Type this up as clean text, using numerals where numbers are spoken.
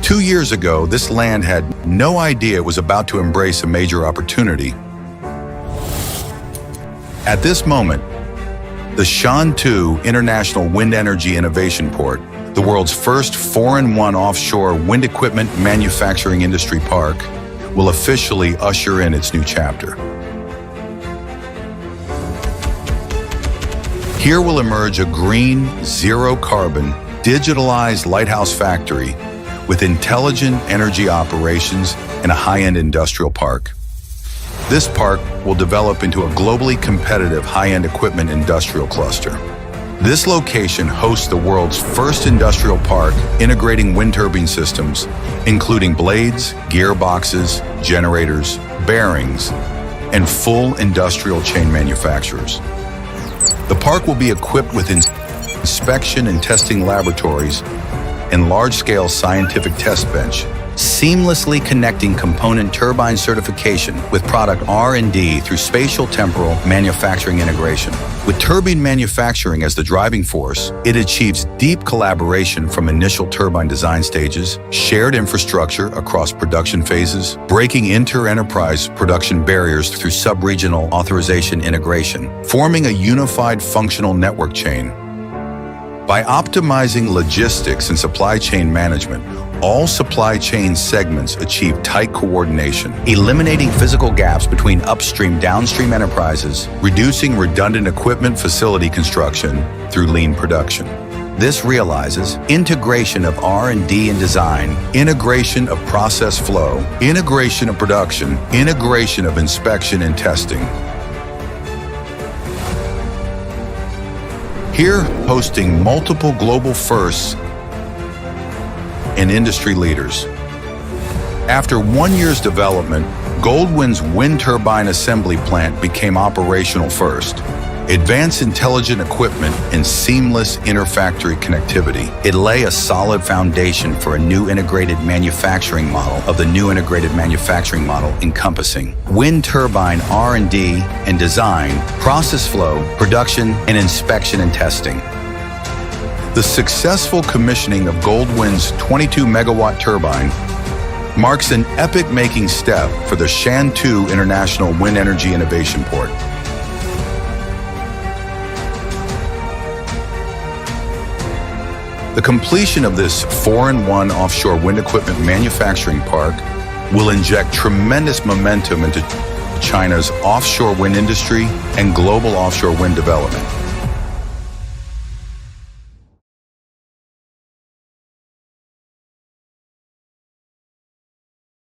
2 years ago, this land had no idea it was about to embrace a major opportunity. At this moment, the Shantou International Wind Energy Innovation Port, the world's first 4-in-1 offshore wind equipment manufacturing industry park, will officially usher in its new chapter. Here will emerge a green, zero-carbon, digitalized lighthouse factory with intelligent energy operations and a high-end industrial park. This park will develop into a globally competitive high-end equipment industrial cluster. This location hosts the world's first industrial park integrating wind turbine systems, including blades, gearboxes, generators, bearings, and full industrial chain manufacturers. The park will be equipped with inspection and testing laboratories and large-scale scientific test bench, seamlessly connecting component turbine certification with product R&D through spatial-temporal manufacturing integration. With turbine manufacturing as the driving force, it achieves deep collaboration from initial turbine design stages, shared infrastructure across production phases, breaking inter-enterprise production barriers through sub-regional authorization integration, forming a unified functional network chain. By optimizing logistics and supply chain management, all supply chain segments achieve tight coordination, eliminating physical gaps between upstream-downstream enterprises, reducing redundant equipment facility construction through lean production. This realizes integration of R&D and design, integration of process flow, integration of production, integration of inspection and testing. Here, hosting multiple global firsts and industry leaders. After 1 year's development, Goldwind's wind turbine assembly plant became operational first. Advanced intelligent equipment and seamless inter-factory connectivity. It lay a solid foundation for a new integrated manufacturing model encompassing wind turbine R&D and design, process flow, production, and inspection and testing. The successful commissioning of Goldwind's 22-megawatt turbine marks an epic-making step for the Shantou International Wind Energy Innovation Port. The completion of this 4-in-1 offshore wind equipment manufacturing park will inject tremendous momentum into China's offshore wind industry and global offshore wind development.